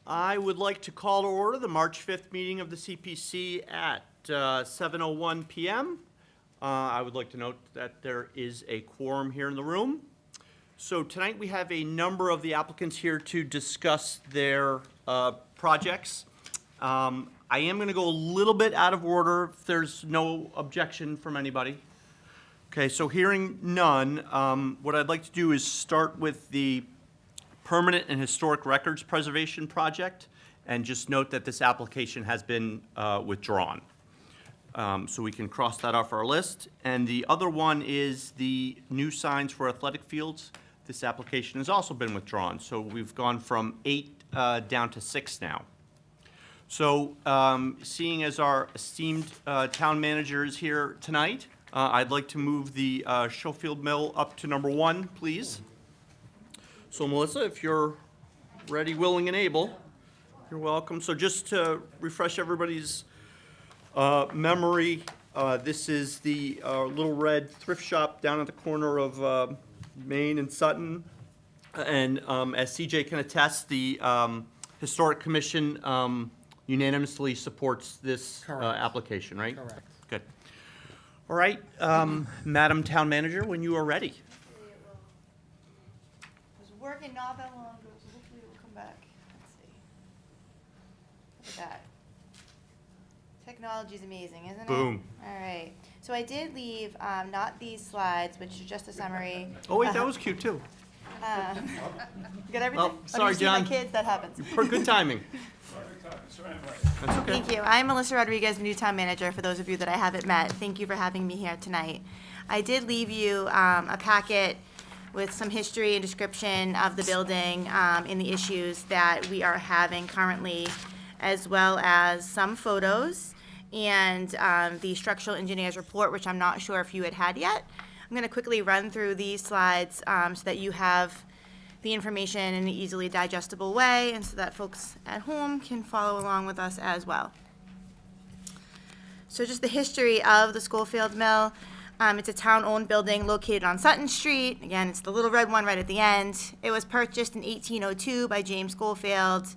I would like to call to order the March 5th meeting of the CPC at 7:01 p.m. I would like to note that there is a quorum here in the room. So tonight we have a number of the applicants here to discuss their projects. I am going to go a little bit out of order if there's no objection from anybody. Okay, so hearing none, what I'd like to do is start with the Permanent and Historic Records Preservation Project, and just note that this application has been withdrawn. So we can cross that off our list. And the other one is the new signs for athletic fields. This application has also been withdrawn. So we've gone from 8 down to 6 now. So seeing as our esteemed town manager is here tonight, I'd like to move the Schofield Mill up to number 1, please. So Melissa, if you're ready, willing, and able, you're welcome. So just to refresh everybody's memory, this is the Little Red thrift shop down at the corner of Main and Sutton. And as CJ can attest, the Historic Commission unanimously supports this application, right? Correct. Good. All right, Madam Town Manager, when you are ready. Working not that long ago, so hopefully it will come back. Let's see. Look at that. Technology's amazing, isn't it? Boom. All right. So I did leave not these slides, which is just a summary. Oh wait, that was cute too. You got everything? Oh, sorry, Let me see my John. kids, that happens. Good timing. That's okay. Thank you. I'm Melissa Rodriguez, new town manager, for those of you that I haven't met. Thank you for having me here tonight. I did leave you a packet with some history and description of the building and the issues that we are having currently, as well as some photos and the structural engineer's report, which I'm not sure if you had yet. I'm going to quickly run through these slides so that you have the information in an easily digestible way, and so that folks at home can follow along with us as well. So just the history of the Schofield Mill. It's a town-owned building located on Sutton Street. Again, it's the little red one right at the end. It was purchased in 1802 by James Schofield.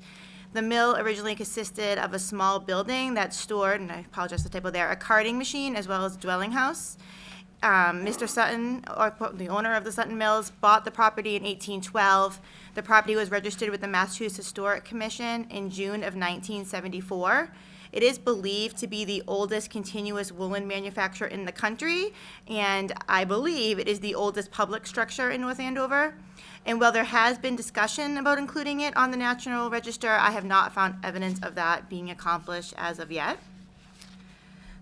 The mill originally consisted of a small building that stored, and I apologize for the typo there, a carding machine as well as a dwelling house. Mr. Sutton, or the owner of the Sutton Mills, bought the property in 1812. The property was registered with the Massachusetts Historic Commission in June of 1974. It is believed to be the oldest continuous woolen manufacturer in the country, and I believe it is the oldest public structure in North Andover. And while there has been discussion about including it on the National Register, I have not found evidence of that being accomplished as of yet.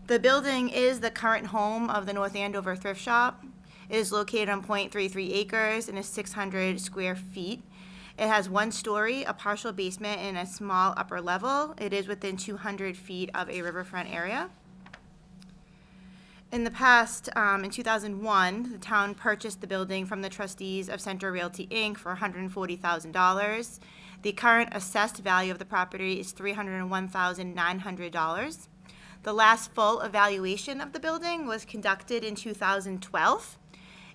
The building is the current home of the North Andover Thrift Shop. It is located on .33 acres and is 600 square feet. It has 1 story, a partial basement, and a small upper level. It is within 200 feet of a riverfront area. In the past, in 2001, the town purchased the building from the trustees of Central Realty, Inc. for $140,000. The current assessed value of the property is $301,900. The last full evaluation of the building was conducted in 2012.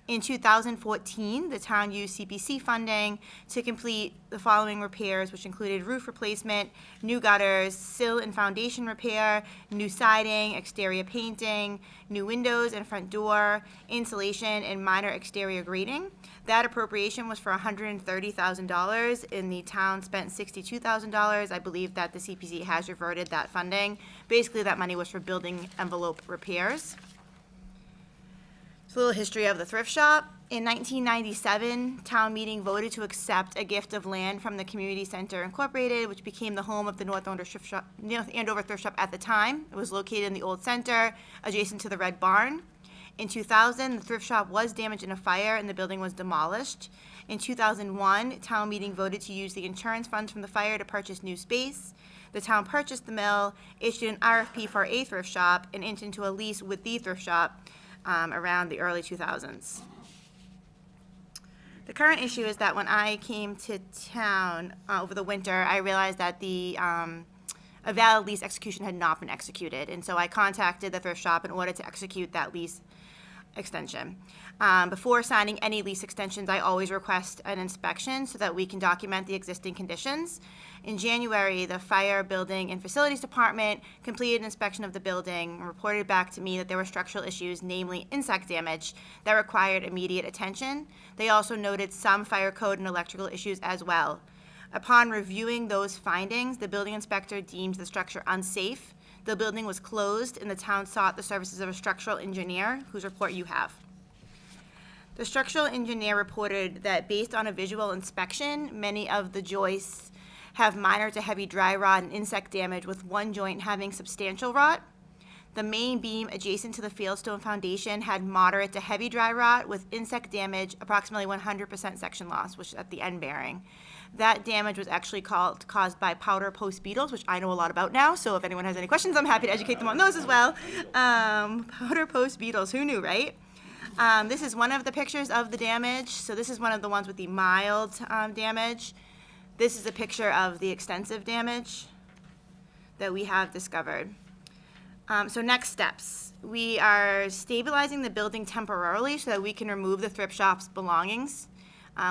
In 2014, the town used CPC funding to complete the following repairs, which included roof replacement, new gutters, sill and foundation repair, new siding, exterior painting, new windows and front door, insulation, and minor exterior grading. That appropriation was for $130,000, and the town spent $62,000. I believe that the CPC has reverted that funding. Basically, that money was for building envelope repairs. A little history of the thrift shop. In 1997, town meeting voted to accept a gift of land from the Community Center Incorporated, which became the home of the North Andover Thrift Shop at the time. It was located in the old center, adjacent to the Red Barn. In 2000, the thrift shop was damaged in a fire and the building was demolished. In 2001, town meeting voted to use the insurance funds from the fire to purchase new space. The town purchased the mill, issued an RFP for a thrift shop, and entered into a lease with the thrift shop around the early 2000s. The current issue is that when I came to town over the winter, I realized that a valid lease execution had not been executed, and so I contacted the thrift shop in order to execute that lease extension. Before signing any lease extensions, I always request an inspection so that we can document the existing conditions. In January, the Fire, Building, and Facilities Department completed an inspection of the building and reported back to me that there were structural issues, namely insect damage, that required immediate attention. They also noted some fire code and electrical issues as well. Upon reviewing those findings, the building inspector deemed the structure unsafe. The building was closed, and the town sought the services of a structural engineer, whose report you have. The structural engineer reported that based on a visual inspection, many of the joists have minor to heavy dry rot and insect damage, with one joint having substantial rot. The main beam adjacent to the fieldstone foundation had moderate to heavy dry rot with insect damage, approximately 100% section loss, which is at the end bearing. That damage was actually caused by powder post beetles, which I know a lot about now, so if anyone has any questions, I'm happy to educate them on those as well. Powder post beetles, who knew, right? This is one of the pictures of the damage. So this is one of the ones with the mild damage. This is a picture of the extensive damage that we have discovered. So next steps. We are stabilizing the building temporarily so that we can remove the thrift shop's belongings.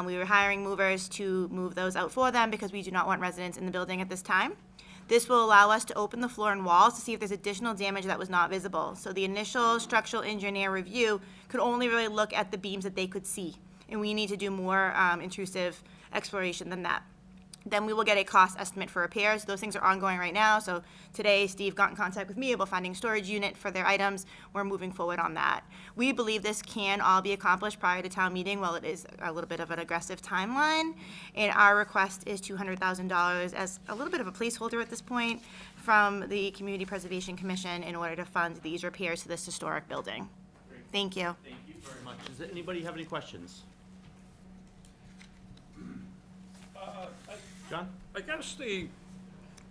We were hiring movers to move those out for them because we do not want residents in the building at this time. This will allow us to open the floor and walls to see if there's additional damage that was not visible. So the initial structural engineer review could only really look at the beams that they could see, and we need to do more intrusive exploration than that. Then we will get a cost estimate for repairs. Those things are ongoing right now. So today, Steve got in contact with me about finding a storage unit for their items. We're moving forward on that. We believe this can all be accomplished prior to town meeting, while it is a little bit of an aggressive timeline. And our request is $200,000 as a little bit of a placeholder at this point from the Community Preservation Commission in order to fund these repairs to this historic building. Great. Thank you. Thank you very much. Does anybody have any questions? John? I guess the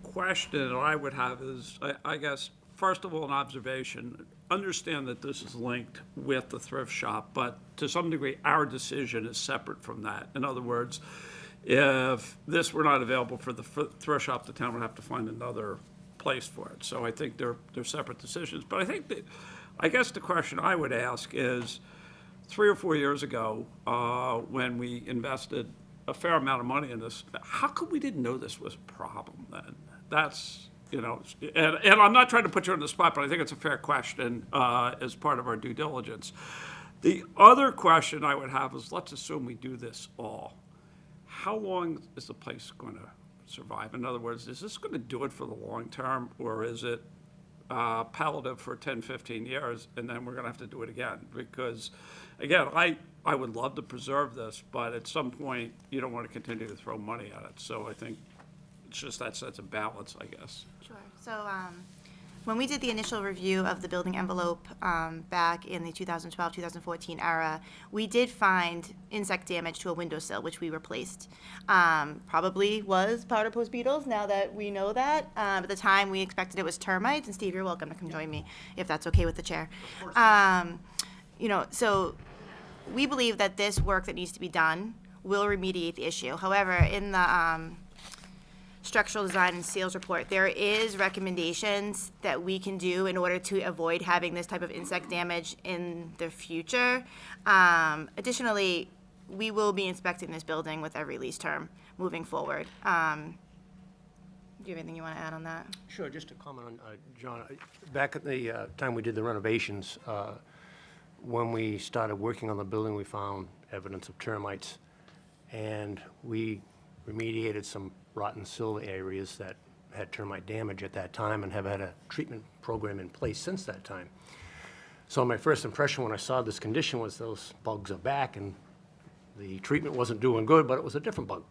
question that I would have is, I guess, first of all, an observation. Understand that this is linked with the thrift shop, but to some degree, our decision is separate from that. In other words, if this were not available for the thrift shop, the town would have to find another place for it. So I think they're separate decisions. But I think that, I guess the question I would ask is, 3 or 4 years ago, when we invested a fair amount of money in this, how come we didn't know this was a problem then? That's, you know, and I'm not trying to put you on the spot, but I think it's a fair question as part of our due diligence. The other question I would have is, let's assume we do this all. How long is the place going to survive? In other words, is this going to do it for the long term, or is it palliative for 10, 15 years, and then we're going to have to do it again? Because, again, I would love to preserve this, but at some point, you don't want to continue to throw money at it. So I think it's just that sense of balance, I guess. Sure. So when we did the initial review of the building envelope back in the 2012-2014 era, we did find insect damage to a windowsill, which we replaced. Probably was powder post beetles, now that we know that. At the time, we expected it was termites, and Steve, you're welcome to come join me if that's okay with the chair. You know, so we believe that this work that needs to be done will remediate the issue. However, in the structural design and sales report, there is recommendations that we can do in order to avoid having this type of insect damage in the future. Additionally, we will be inspecting this building with every lease term moving forward. Do you have anything you want to add on that? Sure, just to comment on, John, back at the time we did the renovations, when we started working on the building, we found evidence of termites, and we remediated some rotten sill areas that had termite damage at that time and have had a treatment program in place since that time. So my first impression when I saw this condition was those bugs are back, and the treatment wasn't doing good, but it was a different bug.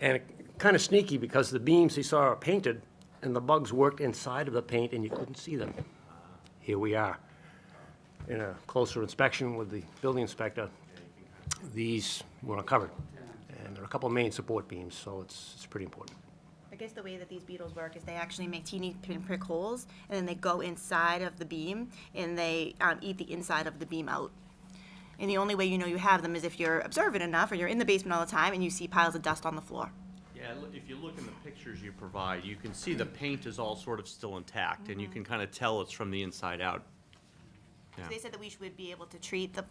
And kind of sneaky, because the beams he saw are painted, and the bugs worked inside of the paint, and you couldn't see them. Here we are. In a closer inspection with the building inspector, these were uncovered. And there are a couple of main support beams, so it's pretty important. I guess the way that these beetles work is they actually make teeny pinprick holes, and then they go inside of the beam, and they eat the inside of the beam out. And the only way you know you have them is if you're observant enough, or you're in the basement all the time, and you see piles of dust on the floor. Yeah, if you look in the pictures you provide, you can see the paint is all sort of still intact, and you can kind of tell it's from the inside out. Yeah. So they said that we would be able to treat the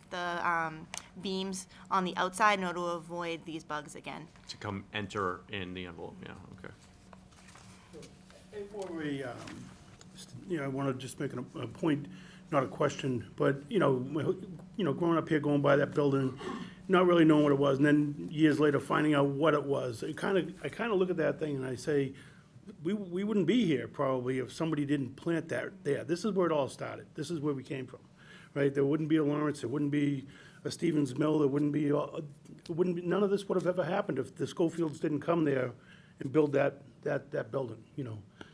beams on the outside in order to avoid these bugs again. To come enter in the envelope, yeah, okay. Before we, I want to just make a point, not a question, but, growing up here, going by that building, not really knowing what it was, and then years later finding out what it was, I kind of look at that thing and I say, we wouldn't be here probably if somebody didn't plant that there. This is where it all started. This is where we came from, right? There wouldn't be a Lawrence, there wouldn't be a Stevens Mill, there wouldn't be, none of this would have ever happened if the Schofields didn't come there and build that building,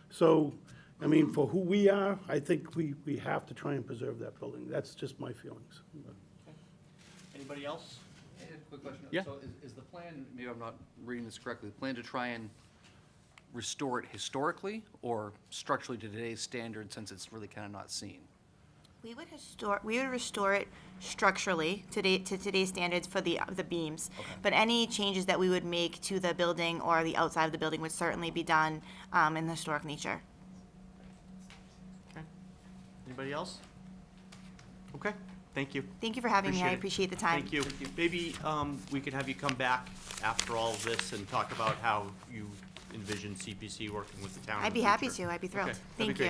So, I mean, for who we are, I think we have to try and preserve that building. That's just my feelings. Anybody else? Hey, a quick question. Yeah. So is the plan, maybe I'm not reading this correctly, the plan to try and restore it historically or structurally to today's standard since it's really kind of not seen? We would restore it structurally to today's standards for the beams. But any changes that we would make to the building or the outside of the building would certainly be done in the historic nature. Okay. Anybody else? Okay, thank you. Thank you for having me. I appreciate the time. Thank you. Maybe we could have you come back after all of this and talk about how you envision CPC working with the town. in I'd the be happy future. to. I'd be thrilled. Okay, that'd be Thank great.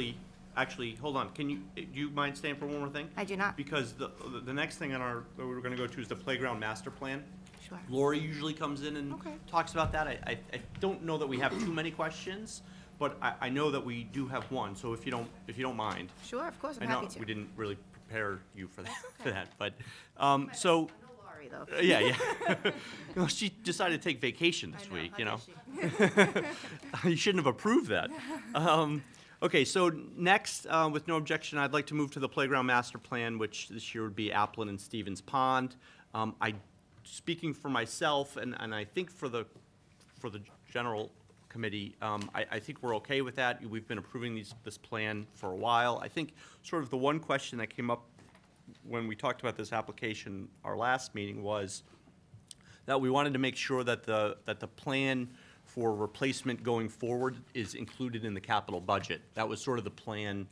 you. Actually, hold on. Do you mind staying for one more thing? I do not. Because the next thing that we're gonna go to is the playground master plan. Sure. Lori usually comes in and Okay. talks about that. I don't know that we have too many questions, but I know that we do have one, so if you don't mind. Sure, of course, I I'm know happy to. we didn't really prepare you for that, That's for okay. that, but, so, I know Laurie, though. yeah. Well, she decided to take vacation this I week, how dare she? You shouldn't have approved that. Okay, so next, with no objection, I'd like to move to the playground master plan, which this year would be Applin and Stevens Pond. Speaking for myself, and I think for the general committee, I think we're okay with that. We've been approving this plan for a while. I think sort of the one question that came up when we talked about this application, our last meeting, was that we wanted to make sure that the plan for replacement going forward is included in the capital budget. That was sort of the plan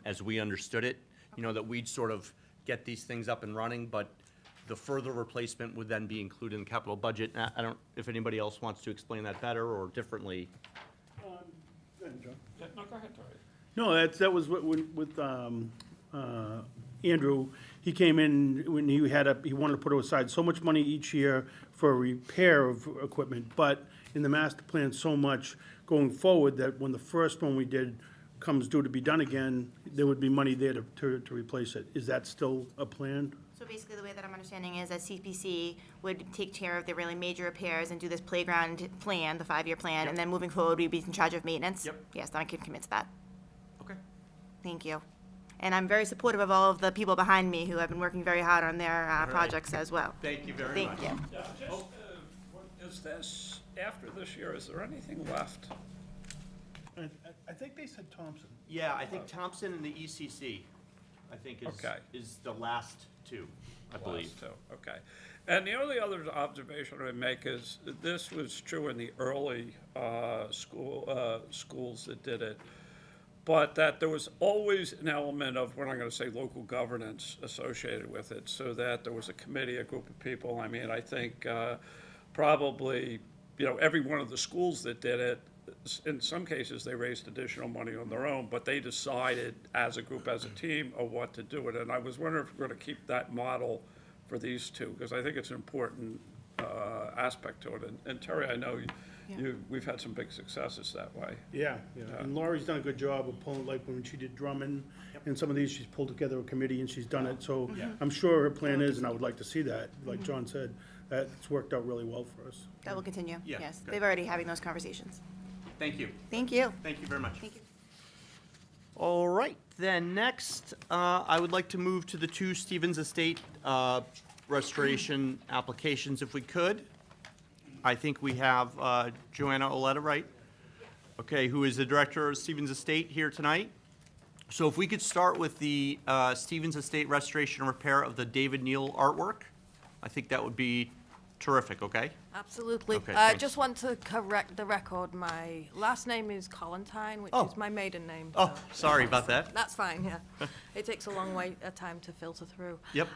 as we understood it, that we'd sort of get these things up and running, but the further replacement would then be included in the capital budget. I don't, if anybody else wants to explain that better or differently. No, go ahead, Terry. No, that was with Andrew. He came in when he wanted to put aside so much money each year for repair of equipment, but in the master plan, so much going forward that when the first one we did comes due to be done again, there would be money there to replace it. Is that still a plan? So basically, the way that I'm understanding is that CPC would take care of the really major repairs and do this playground plan, the 5-year plan, and then moving forward, we'd be in charge of maintenance? Yep. Yes, then I can commit to that. Okay. Thank you. And I'm very supportive of all of the people behind me who have been working very hard on their projects as well. Thank you very much. Thank you. Yeah, just, what is this, after this year, is there anything left? I think they said Thompson. Yeah, I think Thompson and the ECC, I think Okay. is the last two, I believe. Last two, okay. And the only other observation I would make is that this was true in the early schools that did it, but that there was always an element of, we're not going to say local governance associated with it, so that there was a committee, a group of people. I mean, I think probably, every one of the schools that did it, in some cases, they raised additional money on their own, but they decided as a group, as a team, of what to do it. And I was wondering if we're going to keep that model for these two, because I think it's an important aspect to it. And Terry, I know we've had some big successes that way. Yeah. And Laurie's done a good job of pulling, like when she did Drummond and some of these, she's pulled together a committee and she's done it. So I'm sure her plan is, and I would like to see that, like John said, that it's worked out really well for us. That will continue, Yeah, yes. good. They've already having those conversations. Thank you. Thank you. Thank you very much. Thank you. All right, then next, I would like to move to the two Stevens Estate restoration applications, if we could. I think we have Joanna Oletta, right? Okay, who is the director of Stevens Estate here tonight. So if we could start with the Stevens Estate restoration and repair of the David Neal artwork, I think that would be Terrific, okay? Absolutely. Okay, I thanks. just want to correct the record. My last name is Collentine, which Oh. is my maiden name. Oh, so sorry about that. that's fine, yeah. It takes a long time to filter through. Yep.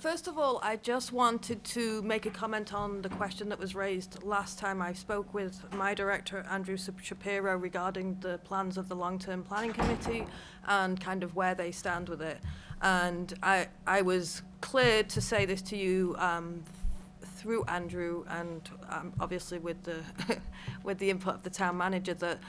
First of all, I just wanted to make a comment on the question that was raised last time I spoke with my director, Andrew Shapiro, regarding the plans of the Long-Term Planning Committee and kind of where they stand with it. And I was cleared to say this to you through Andrew and obviously with the with the input of the town manager, that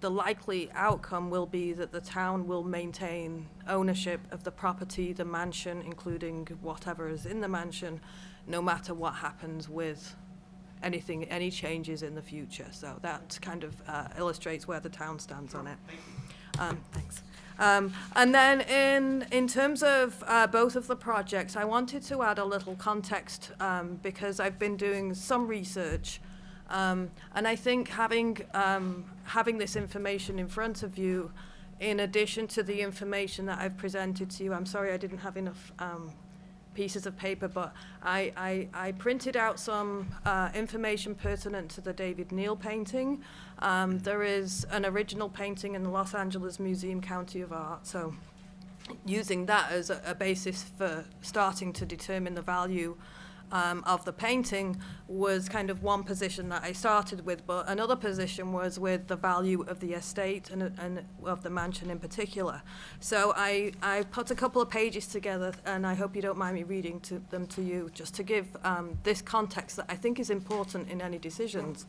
the likely outcome will be that the town will maintain ownership of the property, the mansion, including whatever is in the mansion, no matter what happens with any changes in the future. So that kind of illustrates where the town stands on it. Thanks. And then in terms of both of the projects, I wanted to add a little context because I've been doing some research. And I think having this information in front of you, in addition to the information that I've presented to you, I'm sorry I didn't have enough pieces of paper, but I printed out some information pertinent to the David Neal painting. There is an original painting in the Los Angeles Museum County of Art, so using that as a basis for starting to determine the value of the painting was kind of one position that I started with, but another position was with the value of the estate and of the mansion in particular. So I put a couple of pages together, and I hope you don't mind me reading them to you, just to give this context that I think is important in any decisions.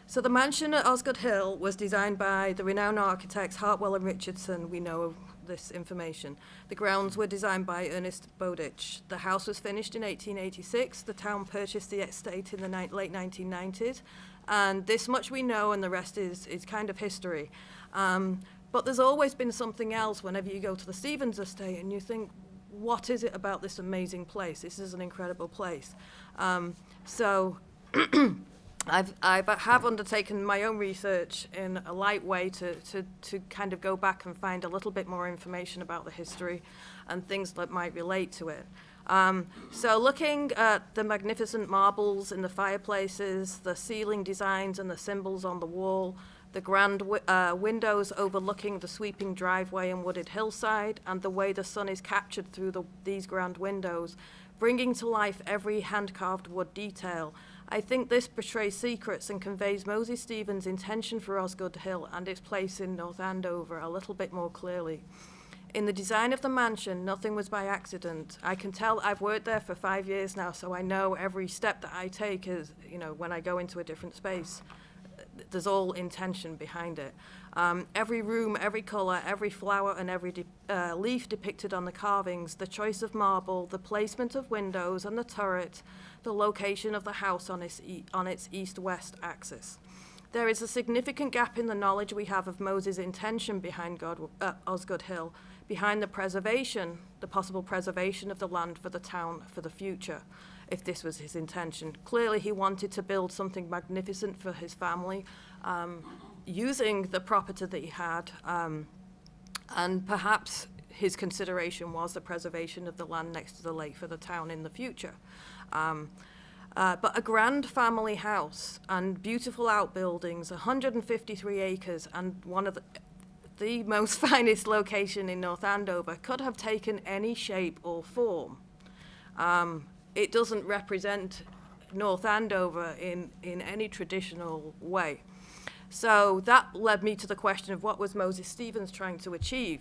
So the mansion at Osgood Hill was designed by the renowned architects Hartwell and Richardson. We know this information. The grounds were designed by Ernest Bowditch. The house was finished in 1886. The town purchased the estate in the late 1990s. And this much we know, and the rest is kind of history. But there's always been something else whenever you go to the Stevens estate and you think, what is it about this amazing place? This is an incredible place. So I have undertaken my own research in a light way to kind of go back and find a little bit more information about the history and things that might relate to it. So looking at the magnificent marbles in the fireplaces, the ceiling designs and the symbols on the wall, the grand windows overlooking the sweeping driveway and wooded hillside, and the way the sun is captured through these grand windows, bringing to life every hand-carved wood detail, I think this portrays secrets and conveys Moses Stevens' intention for Osgood Hill and its place in North Andover a little bit more clearly. In the design of the mansion, nothing was by accident. I can tell I've worked there for 5 years now, so I know every step that I take is, when I go into a different space, there's all intention behind it. Every room, every color, every flower, and every leaf depicted on the carvings, the choice of marble, the placement of windows and the turret, the location of the house on its east-west axis. There is a significant gap in the knowledge we have of Moses' intention behind Osgood Hill, behind the possible preservation of the land for the town for the future, if this was his intention. Clearly, he wanted to build something magnificent for his family, using the property that he had, and perhaps his consideration was the preservation of the land next to the lake for the town in the future. But a grand family house and beautiful outbuildings, 153 acres, and one of the most finest location in North Andover, could have taken any shape or form. It doesn't represent North Andover in any traditional way. So that led me to the question of what was Moses Stevens trying to achieve.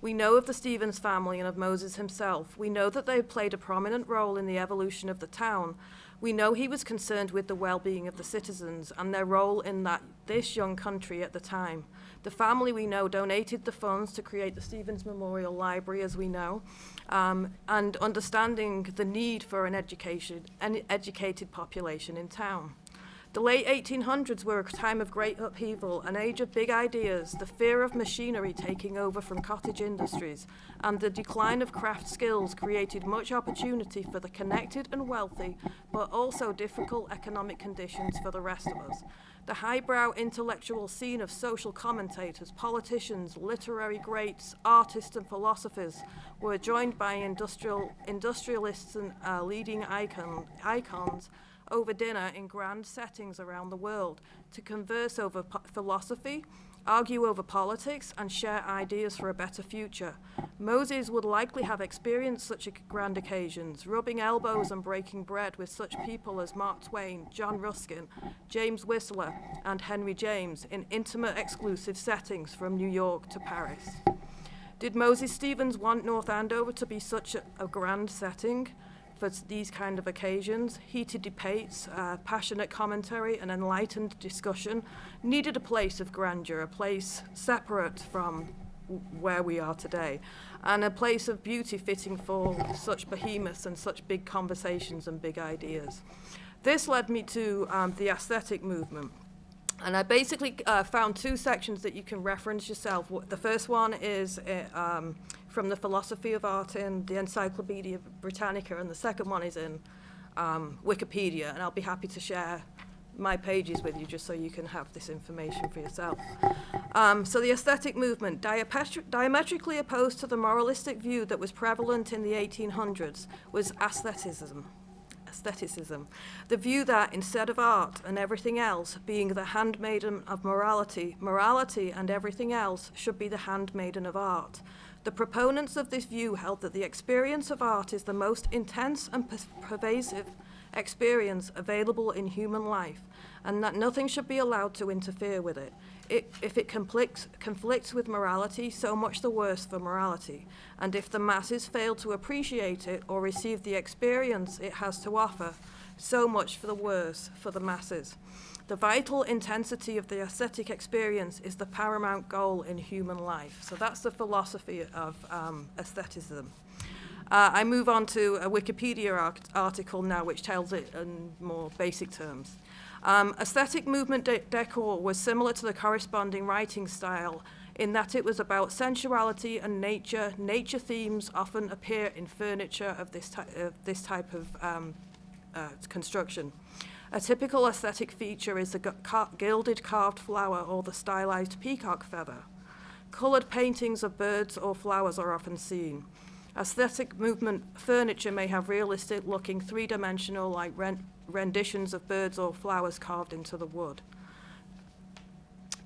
We know of the Stevens family and of Moses himself. We know that they played a prominent role in the evolution of the town. We know he was concerned with the well-being of the citizens and their role in this young country at the time. The family, we know, donated the funds to create the Stevens Memorial Library, as we know, and understanding the need for an educated population in town. The late 1800s were a time of great upheaval, an age of big ideas, the fear of machinery taking over from cottage industries, and the decline of craft skills created much opportunity for the connected and wealthy, but also difficult economic conditions for the rest of us. The highbrow intellectual scene of social commentators, politicians, literary greats, artists, and philosophers were joined by industrialists and leading icons over dinner in grand settings around the world to converse over philosophy, argue over politics, and share ideas for a better future. Moses would likely have experienced such grand occasions, rubbing elbows and breaking bread with such people as Mark Twain, John Ruskin, James Whistler, and Henry James in intimate, exclusive settings from New York to Paris. Did Moses Stevens want North Andover to be such a grand setting for these kind of occasions? Heated debates, passionate commentary, and enlightened discussion needed a place of grandeur, a place separate from where we are today, and a place of beauty fitting for such behemoths and such big conversations and big ideas. This led me to the aesthetic movement. And I basically found two sections that you can reference yourself. The first one is from the Philosophy of Art in the Encyclopedia Britannica, and the second one is in Wikipedia, and I'll be happy to share my pages with you just so you can have this information for yourself. So the aesthetic movement, diametrically opposed to the moralistic view that was prevalent in the 1800s, was aestheticism. The view that instead of art and everything else being the handmaiden of morality, morality and everything else should be the handmaiden of art. The proponents of this view held that the experience of art is the most intense and pervasive experience available in human life, and that nothing should be allowed to interfere with it. If it conflicts with morality, so much the worse for morality. And if the masses fail to appreciate it or receive the experience it has to offer, so much for the worse for the masses. The vital intensity of the aesthetic experience is the paramount goal in human life. So that's the philosophy of aestheticism. I move on to a Wikipedia article now, which tells it in more basic terms. Aesthetic movement decor was similar to the corresponding writing style in that it was about sensuality and nature. Nature themes often appear in furniture of this type of construction. A typical aesthetic feature is the gilded carved flower or the stylized peacock feather. Colored paintings of birds or flowers are often seen. Aesthetic movement furniture may have realistic-looking three-dimensional like renditions of birds or flowers carved into the wood.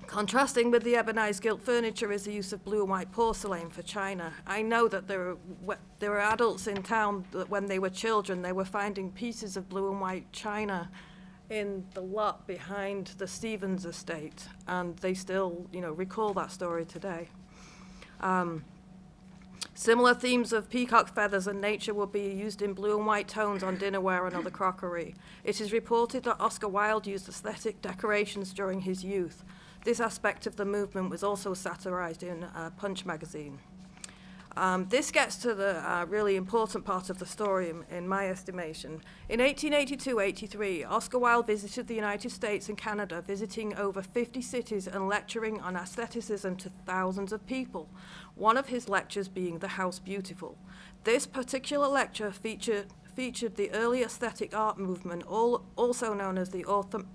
Contrasting with the ebonized gilt furniture is the use of blue and white porcelain for china. I know that there were adults in town that when they were children, they were finding pieces of blue and white china in the lot behind the Stevens estate, and they still, recall that story today. Similar themes of peacock feathers and nature will be used in blue and white tones on dinnerware and other crockery. It is reported that Oscar Wilde used aesthetic decorations during his youth. This aspect of the movement was also satirized in Punch magazine. This gets to the really important part of the story in my estimation. In 1882-83, Oscar Wilde visited the United States and Canada, visiting over 50 cities and lecturing on aestheticism to thousands of people, one of his lectures being The House Beautiful. This particular lecture featured the early aesthetic art movement, also known as the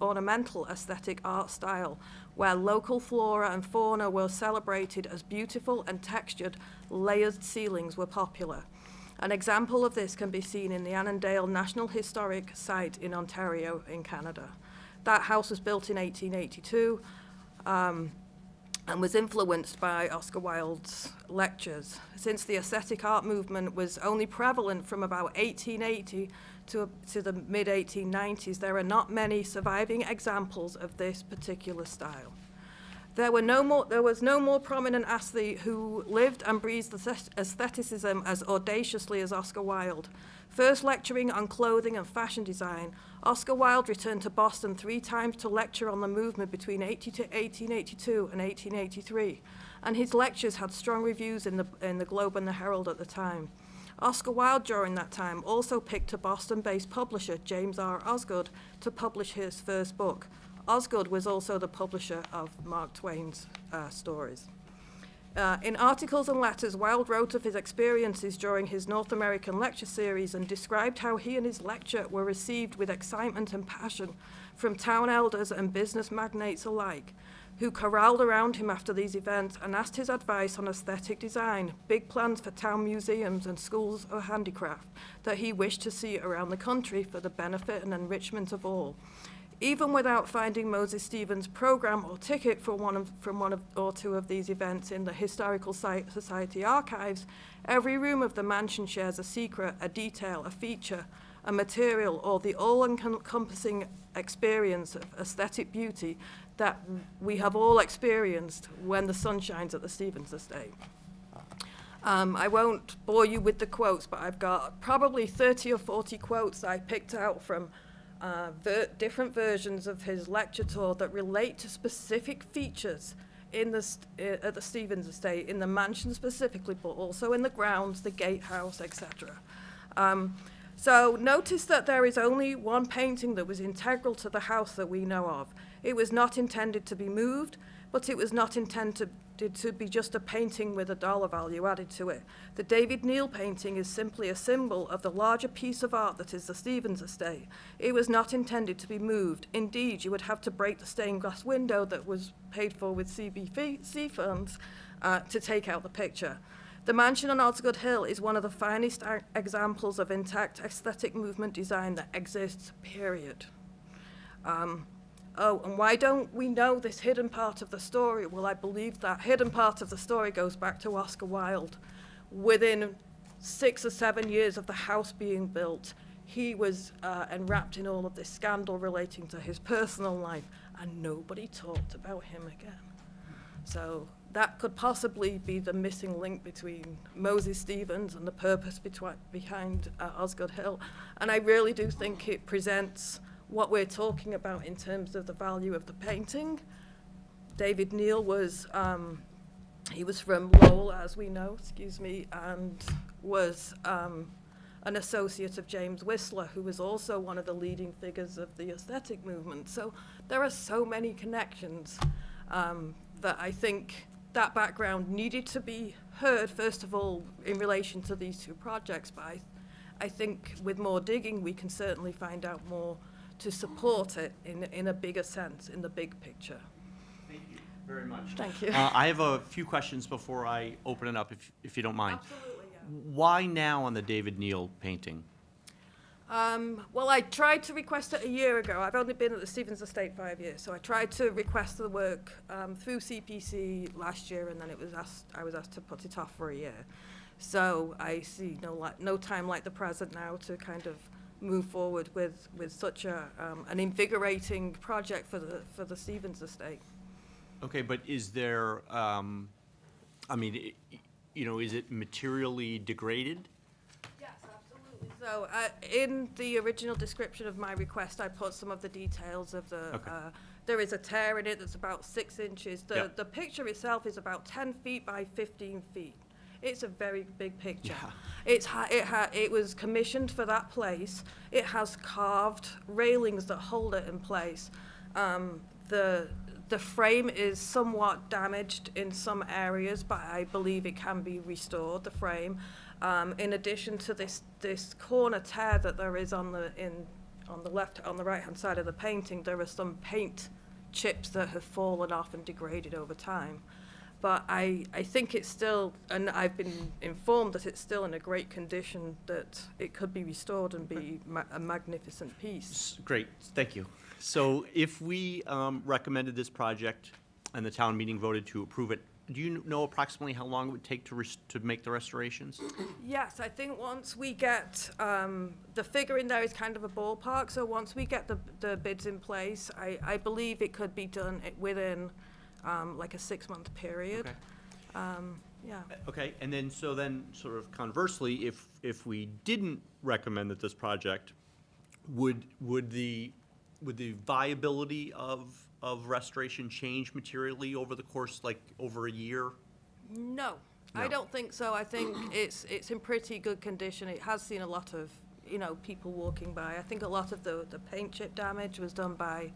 ornamental aesthetic art style, where local flora and fauna were celebrated as beautiful and textured layered ceilings were popular. An example of this can be seen in the Annandale National Historic Site in Ontario in Canada. That house was built in 1882 and was influenced by Oscar Wilde's lectures. Since the aesthetic art movement was only prevalent from about 1880 to the mid-1890s, there are not many surviving examples of this particular style. There was no more prominent athlete who lived and breathed aestheticism as audaciously as Oscar Wilde. First lecturing on clothing and fashion design, Oscar Wilde returned to Boston 3 times to lecture on the movement between 1882 and 1883, and his lectures had strong reviews in the Globe and the Herald at the time. Oscar Wilde, during that time, also picked a Boston-based publisher, James R. Osgood, to publish his first book. Osgood was also the publisher of Mark Twain's stories. In articles and letters, Wilde wrote of his experiences during his North American lecture series and described how he and his lecture were received with excitement and passion from town elders and business magnates alike, who corralled around him after these events and asked his advice on aesthetic design, big plans for town museums and schools of handicraft that he wished to see around the country for the benefit and enrichment of all. Even without finding Moses Stevens' program or ticket from one or two of these events in the Historical Society archives, every room of the mansion shares a secret, a detail, a feature, a material, or the all-encompassing experience of aesthetic beauty that we have all experienced when the sun shines at the Stevens estate. I won't bore you with the quotes, but I've got probably 30 or 40 quotes I picked out from different versions of his lecture tour that relate to specific features in at the Stevens estate, in the mansion specifically, but also in the grounds, the gatehouse, etc. So notice that there is only one painting that was integral to the house that we know of. It was not intended to be moved, but it was not intended to be just a painting with a dollar value added to it. The David Neal painting is simply a symbol of the larger piece of art that is the Stevens estate. It was not intended to be moved. Indeed, you would have to break the stained glass window that was paid for with CBC funds to take out the picture. The mansion on Osgood Hill is one of the finest examples of intact aesthetic movement design that exists, period. Oh, and why don't we know this hidden part of the story? Well, I believe that hidden part of the story goes back to Oscar Wilde. Within 6 or 7 years of the house being built, he was enwrapped in all of this scandal relating to his personal life, and nobody talked about him again. So that could possibly be the missing link between Moses Stevens and the purpose behind Osgood Hill. And I really do think it presents what we're talking about in terms of the value of the painting. David Neal was, he was from Lowell, as we know, and was an associate of James Whistler, who was also one of the leading figures of the aesthetic movement. So there are so many connections that I think that background needed to be heard, first of all, in relation to these two projects, but I think with more digging, we can certainly find out more to support it in a bigger sense, in the big picture. Thank you very much. Thank you. I have a few questions before I open it up, if you don't mind. Absolutely, yeah. Why now on the David Neal painting? Well, I tried to request it a year ago. I've only been at the Stevens estate 5 years, so I tried to request the work through CPC last year, and then I was asked to put it off for a year. So I see no time like the present now to kind of move forward with such an invigorating project for the Stevens estate. Okay, but is there, I mean, is it materially degraded? Yes, absolutely. So in the original description of my request, I put some of the details of the, Okay. There is a tear in it that's about 6 inches. Yep. The picture itself is about 10 feet by 15 feet. It's a very big picture. Yeah. It was commissioned for that place. It has carved railings that hold it in place. The frame is somewhat damaged in some areas, but I believe it can be restored, the frame. In addition to this corner tear that there is on the right hand side of the painting, there are some paint chips that have fallen off and degraded over time. But I think it's still, and I've been informed that it's still in a great condition, that it could be restored and be a magnificent piece. Great, thank you. So if we recommended this project and the town meeting voted to approve it, do you know approximately how long it would take to make the restorations? Yes, I think once we get, the figure in there is kind of a ballpark, so once we get the bids in place, I believe it could be done within like a 6-month period. Okay. Yeah. Okay, and then, sort of conversely, if we didn't recommend that this project, would the viability of restoration change materially over the course, like over a year? No, I No. don't think so. I think it's in pretty good condition. It has seen a lot of, people walking by. I think a lot of the paint chip damage was done by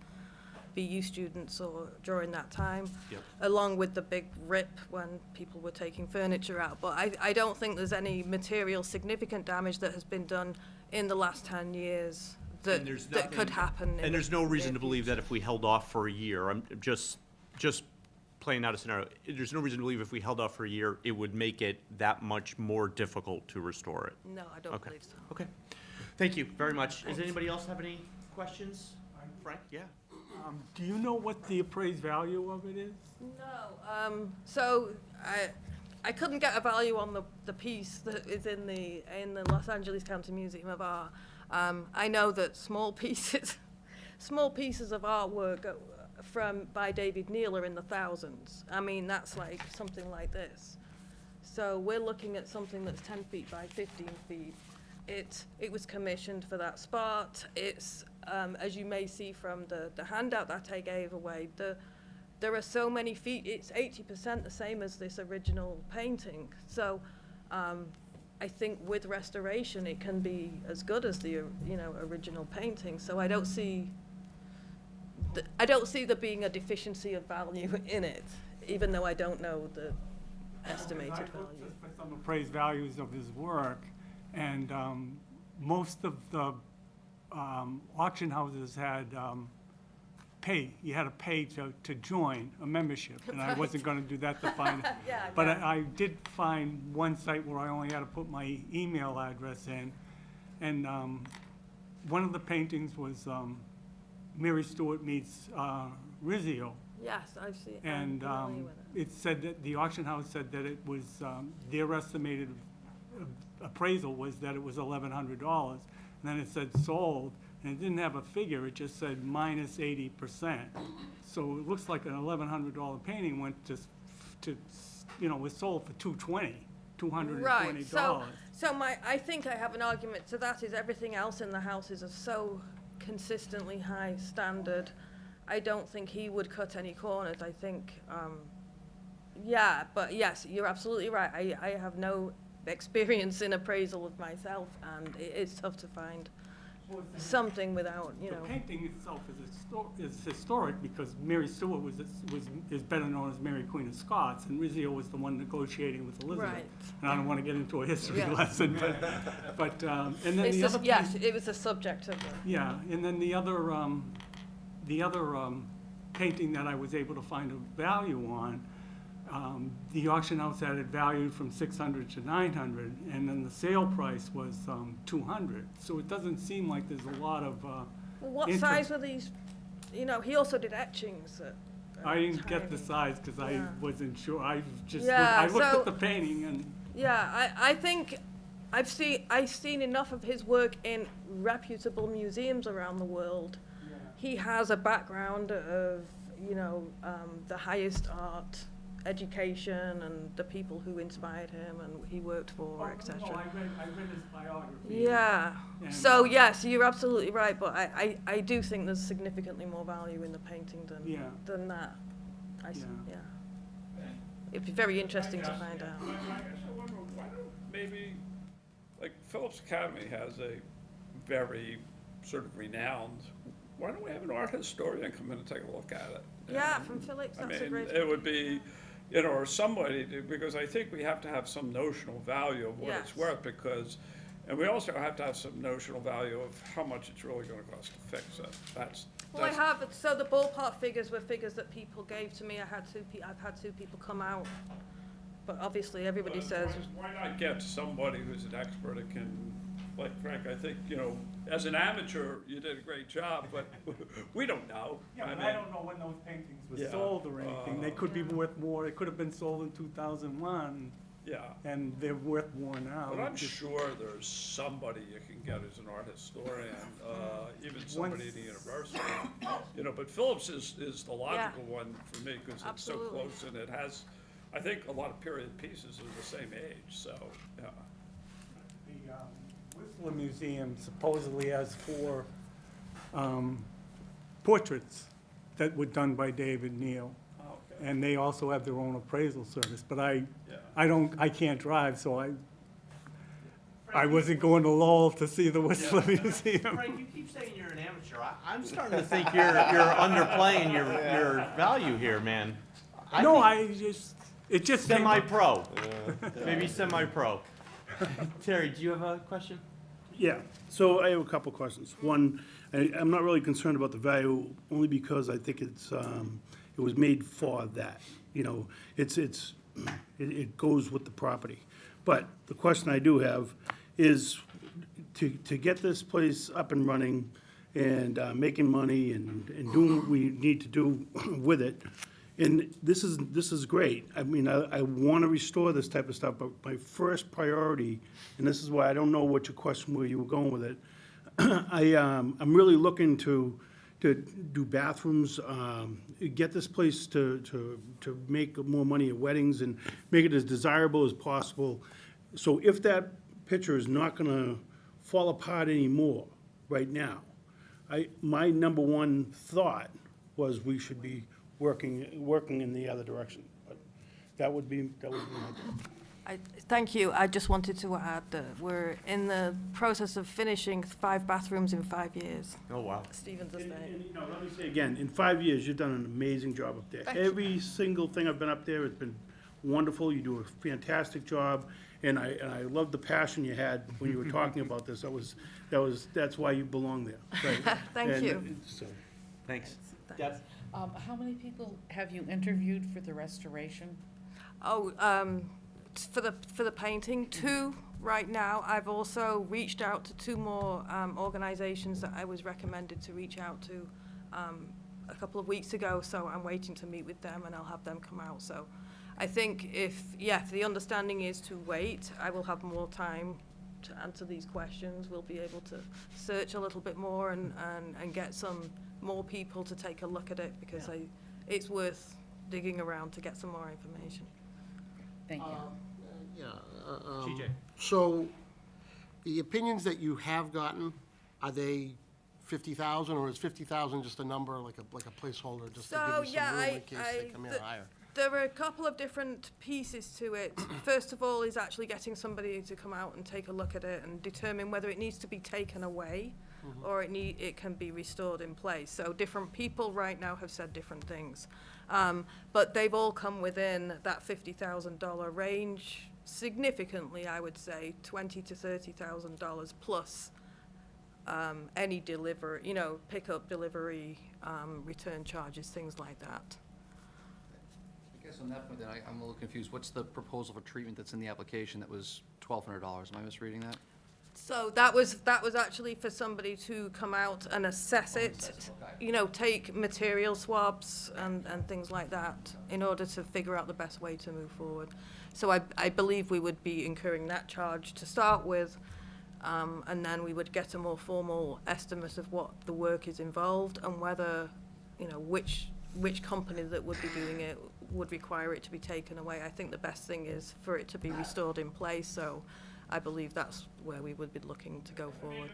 BU students or during that time, Yep. along with the big rip when people were taking furniture out. But I don't think there's any material significant damage that has been done in the last 10 years And there's that could nothing- happen. in And there's the no reason near to believe future. that if we held off for a year, I'm just playing out a scenario, there's no reason to believe if we held off for a year, it would make it that much more difficult to restore it. No, I don't Okay. believe so. Okay. Thank you very much. Does anybody else have any questions? Frank, yeah? Do you know what the appraised value of it is? No, so I couldn't get a value on the piece that is in the Los Angeles County Museum of Art. I know that small pieces of artwork by David Neal are in the thousands. I mean, that's like something like this. So we're looking at something that's 10 feet by 15 feet. It was commissioned for that spot. It's, as you may see from the handout that I gave away, there are so many feet, it's 80% the same as this original painting. So I think with restoration, it can be as good as the original painting. So I don't see there being a deficiency of value in it, even though I don't know the estimated I looked value. just for some appraised values of his work, and most of the auction houses had you had to pay to join a membership, and I wasn't gonna do that to find. Yeah, But yeah. I did find one site where I only had to put my email address in, and one of the paintings was Mary Stewart meets Rizzio. Yes, I've seen. And familiar with it. it said that, the auction house said that it was, their estimated appraisal was that it was $1,100. And then it said sold, and it didn't have a figure, it just said minus 80%. So it looks like an $1,100 painting went was sold for $220. Right, so I think I have an argument to that is everything else in the houses are so consistently high standard. I don't think he would cut any corners. I think, but yes, you're absolutely right. I have no experience in appraisal of myself, and it is tough to find something without, The painting itself is historic because Mary Stewart is better known as Mary Queen of Scots, and Rizzio was the one negotiating with Elizabeth. Right. And I don't want to get into a history Yeah. lesson, but and then It's the other just, yes, it was a subject of the. yeah, and then the other painting that I was able to find a value on, the auction house had it valued from $600 to $900, and then the sale price was $200. So it doesn't seem like there's a lot of What interest. size were these? He also did etchings at I didn't get the tiny. size because I Yeah. wasn't sure. I just Yeah, I looked so- at the painting and Yeah, I think I've seen enough of his work in reputable museums around the world. He has a background of, the highest art education and the people who inspired him and he worked for, etc. No, I read his biography. Yeah. And- So yes, you're absolutely right, but I do think there's significantly more value in the painting Yeah. than that. Yeah. Yeah. It'd be very interesting to find out. I wonder, why don't maybe, like Phillips Academy has a very sort of renowned, why don't we have an art historian come in and take a look at it? Yeah, And, from Phillips, I that's a mean, great. it would be, or somebody, because I think we have to have some notional value of what it's Yes. worth, because, and we also have to have some notional value of how much it's really gonna cost to fix it. Well, I have, so the ballpark figures were figures that people gave to me. I've had two people come out, but obviously everybody says, Why not get somebody who's an expert that can, like Frank, I think, as an amateur, you did a great job, but we don't know. Yeah, but mean, I don't know when those paintings were Yeah. sold or anything. They could be worth more. They could have been sold in 2001, Yeah, and they're worth more now. but I'm It's just- sure there's somebody you can get as an art historian, even somebody at the university. But Phillips is the logical one for me, because it's so Absolutely. close, and it has, I think, a lot of period pieces are the same age, so, yeah. The Whistler Museum supposedly has 4 portraits that were done by David Neal. Okay. and they also have their own appraisal service, but I can't drive, so I wasn't going to Lowell to see the Whistler Museum. Frank, you keep saying you're an amateur. I'm starting to think you're underplaying your value here, man. No, think it just came up. semi-pro. Maybe semi-pro. Terry, do you have a question? Yeah, so I have a couple questions. One, I'm not really concerned about the value, only because I think it was made for that. You know, it goes with the property. But the question I do have is, to get this place up and running and making money and doing what we need to do with it, and this is great. I mean, I want to restore this type of stuff, but my first priority, and this is why I don't know what your question, where you were going with it, I'm really looking to do bathrooms, get this place to make more money at weddings and make it as desirable as possible. So if that picture is not gonna fall apart anymore right now, my number one thought was we should be working in the other direction. But that would be my thought. Thank you. I just wanted to add that we're in the process of finishing 5 bathrooms in 5 years. Oh, wow. Stephen's And, estate. you know, let me say again, in 5 years, you've done an amazing job up there. Thank you. Every single thing I've been up there, it's been wonderful. You do a fantastic job, and I love the passion you had when you were talking about this. That's why you belong there. Right. Thank And, you. so, Thanks. Deb? How many people have you interviewed for the restoration? Oh, for the painting, 2 right now. I've also reached out to 2 more organizations that I was recommended to reach out to a couple of weeks ago, so I'm waiting to meet with them and I'll have them come out. So I think if the understanding is to wait, I will have more time to answer these questions. We'll be able to search a little bit more and get some more people to take a look at it, because it's worth digging around to get some more information. Thank you. TJ? So, the opinions that you have gotten, are they 50,000, or is 50,000 just a number, like a placeholder, just to give you some room in case they come in higher? There are a couple of different pieces to it. First of all is actually getting somebody to come out and take a look at it and determine whether it needs to be taken away or it can be restored in place. So different people right now have said different things. But they've all come within that $50,000 range, significantly, I would say, $20,000 to $30,000 plus any delivery, pickup, delivery, return charges, things like that. I guess on that point, then, I'm a little confused. What's the proposal for treatment that's in the application that was $1,200? Am I misreading that? So that was actually for somebody to come out and assess it, okay. Take material swabs and things like that in order to figure out the best way to move forward. So I believe we would be incurring that charge to start with, and then we would get a more formal estimate of what the work is involved and whether, which company that would be doing it would require it to be taken away. I think the best thing is for it to be restored in place, so I believe that's where we would be looking to go forward.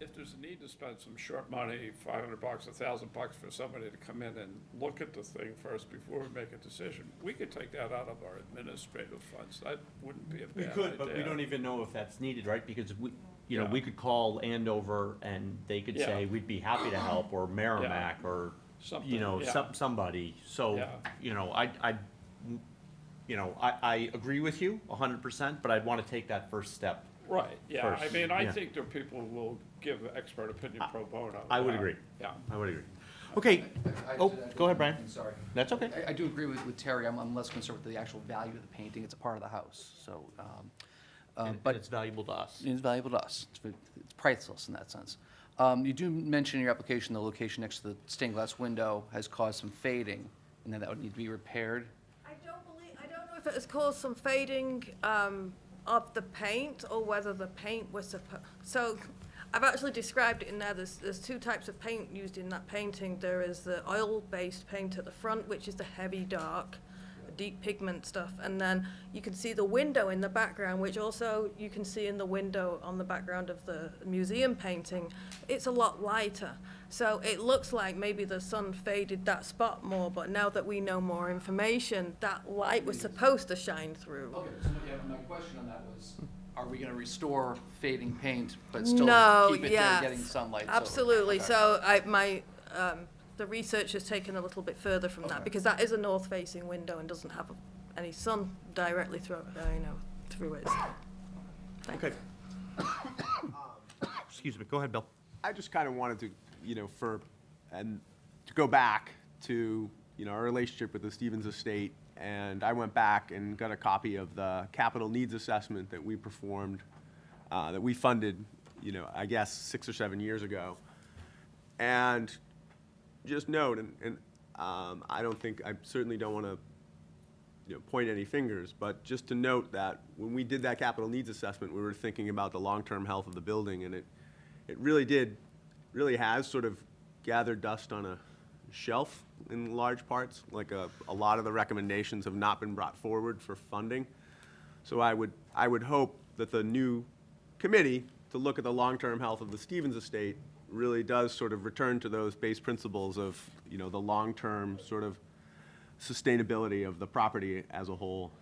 If there's a need to spend some short money, $500, $1,000 for somebody to come in and look at the thing first before we make a decision, we could take that out of our administrative funds. That wouldn't be a bad We idea. could, but we don't even know if that's needed, right? Because Yeah. we could call Andover and they could Yeah. say, we'd be happy to help, or Merrimack, or, Something, yeah. somebody. So, Yeah. I agree with you 100%, but I'd want to take that first step. Right, yeah, First, I mean, I yeah. think there are people who will give expert opinion pro bono. I would agree. Yeah. I would agree. Okay, go ahead, Brian. I'm sorry. That's okay. I do agree with Terry. I'm less concerned with the actual value of the painting. It's a part of the house, so, But it's valuable to us. it's valuable to us. It's priceless in that sense. You do mention in your application the location next to the stained glass window has caused some fading, and that would need to be repaired. I don't know if it has caused some fading of the paint or whether the paint was so I've actually described it in there. There's 2 types of paint used in that painting. There is the oil-based paint at the front, which is the heavy dark, deep pigment stuff, and then you can see the window in the background, which also you can see in the window on the background of the museum painting. It's a lot lighter. So it looks like maybe the sun faded that spot more, but now that we know more information, that light was supposed to shine through. Okay, so my question on that was, are we gonna restore fading paint, but still No, keep it there yes, getting sunlight? So- absolutely. okay. So the research has taken a little bit further from that, because that is a north-facing window and doesn't have any sun directly through it. Okay. Excuse me, go ahead, Bill. I just kind of wanted to, to go back to, our relationship with the Stevens Estate. And I went back and got a copy of the capital needs assessment that we performed, that we funded, I guess 6 or 7 years ago. And just note, I certainly don't want to, point any fingers, but just to note that when we did that capital needs assessment, we were thinking about the long-term health of the building, and it really has sort of gathered dust on a shelf in large parts. Like a lot of the recommendations have not been brought forward for funding. So I would hope that the new committee to look at the long-term health of the Stevens Estate really does sort of return to those base principles of, the long-term sort of sustainability of the property as a whole.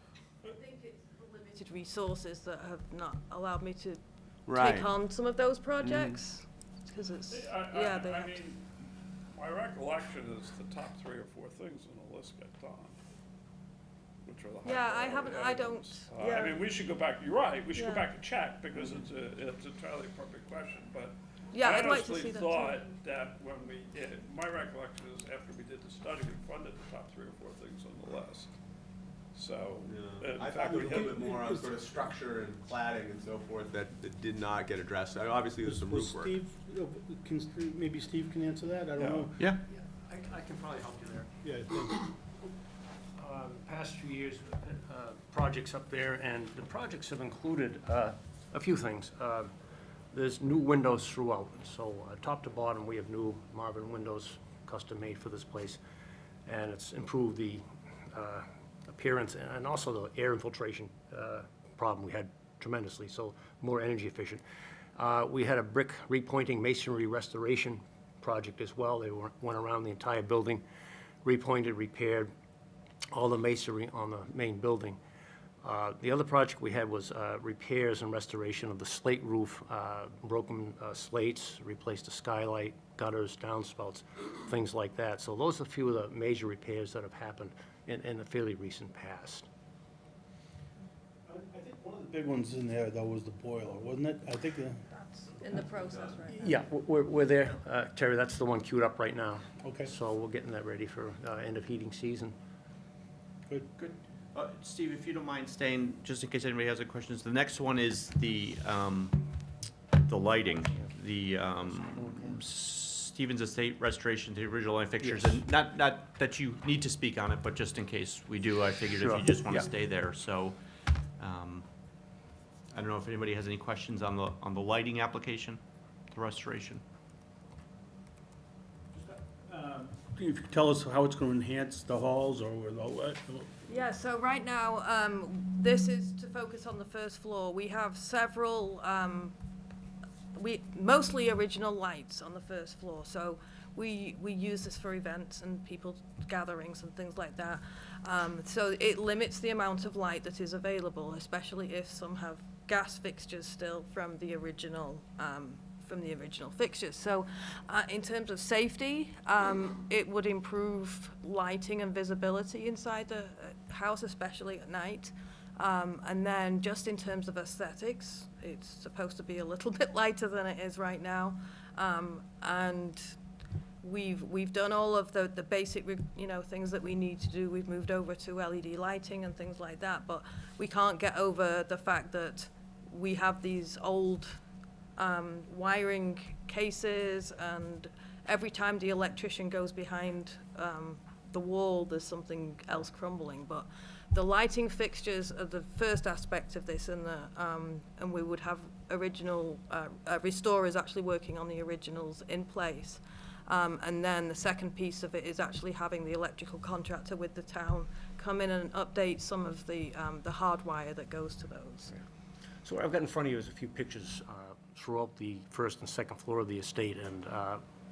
I think it's the limited resources that have not allowed me to Right. take on some of those projects. Because it's, yeah, they I have to. mean, my recollection is the top 3 or 4 things on the list get done, which are the high Yeah, I priority haven't, I don't, items. yeah. I mean, we should go back, you're right, we should go Yeah. back and check, because it's an entirely appropriate question, but Yeah, I I'd like to honestly see that too. thought that when my recollection is after we did the study, we funded the top 3 or 4 things on the list. So, in I fact, thought we there was a little had, bit more on sort of structure and cladding and so forth that did not get addressed. Obviously, there's some Was roof work. Steve, maybe Steve can answer that, I don't Yeah. know. Yeah. I can probably help you there. Yeah, thanks. Past few years, projects up there, and the projects have included a few things. There's new windows throughout, so top to bottom, we have new Marvin windows, custom-made for this place, and it's improved the appearance and also the air infiltration problem we had tremendously, so more energy efficient. We had a brick repointing masonry restoration project as well. They went around the entire building, repointed, repaired all the masonry on the main building. The other project we had was repairs and restoration of the slate roof, broken slates, replaced the skylight, gutters, downspouts, things like that. So those are a few of the major repairs that have happened in the fairly recent past. I think one of the big ones in there, though, was the boiler, wasn't it? I think, That's in the process right now. Yeah, we're there. Terry, that's the one queued up right now. Okay. So we're getting that ready for end of heating season. good. Good. Steve, if you don't mind staying, just in case anybody has any questions, the next one is the lighting, the Stevens Estate restoration, the original light fixtures. Yes. And not that you need to speak on it, but just in case we do, I figured if Sure. you just want Yeah. to stay there, so. I don't know if anybody has any questions on the lighting application, the restoration. If you could tell us how it's gonna enhance the halls or what? Yeah, so right now, this is to focus on the first floor. We have several, mostly original lights on the first floor. So we use this for events and people gatherings and things like that. So it limits the amount of light that is available, especially if some have gas fixtures still from the original fixtures. So in terms of safety, it would improve lighting and visibility inside the house, especially at night. And then just in terms of aesthetics, it's supposed to be a little bit lighter than it is right now. And we've done all of the basic, things that we need to do. We've moved over to LED lighting and things like that, but we can't get over the fact that we have these old wiring cases, and every time the electrician goes behind the wall, there's something else crumbling. But the lighting fixtures are the first aspect of this, and we would have original restorers actually working on the originals in place. And then the second piece of it is actually having the electrical contractor with the town come in and update some of the hardwire that goes to those. So what I've got in front of you is a few pictures throughout the first and second floor of the estate, and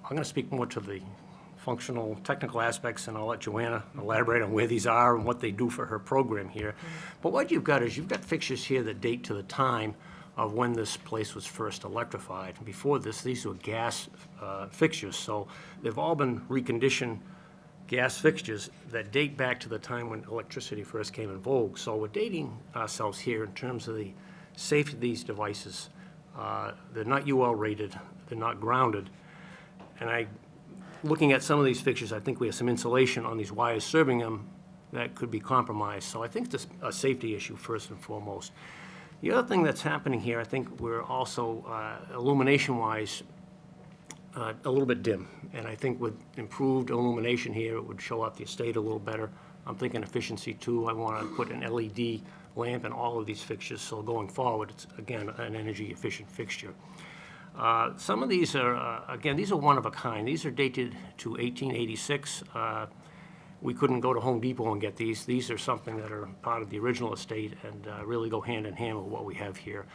I'm going to speak more to the functional, technical aspects, and I'll let Joanna elaborate on where these are and what they do for her program here. But what you've got is you've got fixtures here that date to the time of when this place was first electrified. Before this, these were gas fixtures, so they've all been reconditioned gas fixtures that date back to the time when electricity first came in vogue. So we're dating ourselves here in terms of the safety of these devices. They're not UL rated, they're not grounded, and looking at some of these fixtures, I think we have some insulation on these wires serving them that could be compromised. So I think it's a safety issue first and foremost. The other thing that's happening here, I think we're also, illumination-wise, a little bit dim. And I think with improved illumination here, it would show up the estate a little better. I'm thinking efficiency too. I want to put an LED lamp in all of these fixtures, so going forward, it's, again, an energy-efficient fixture. Some of these are, again, these are one of a kind. These are dated to 1886. We couldn't go to Home Depot and get these. These are something that are part of the original estate and really go hand in hand with what we have here.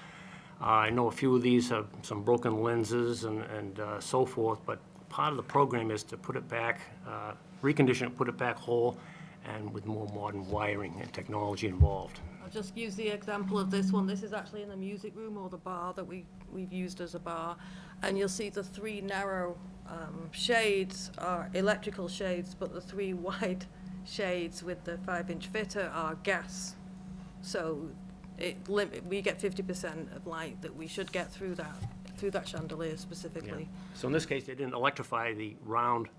I know a few of these have some broken lenses and so forth, but part of the program is to put it back, recondition it, put it back whole, and with more modern wiring and technology involved. I'll just use the example of this one. This is actually in the music room or the bar that we've used as a bar. And you'll see the three narrow shades are electrical shades, but the three wide shades with the 5-inch fitter are gas. So we get 50% of light that we should get through that chandelier specifically. Yeah. So in this case, they didn't electrify the round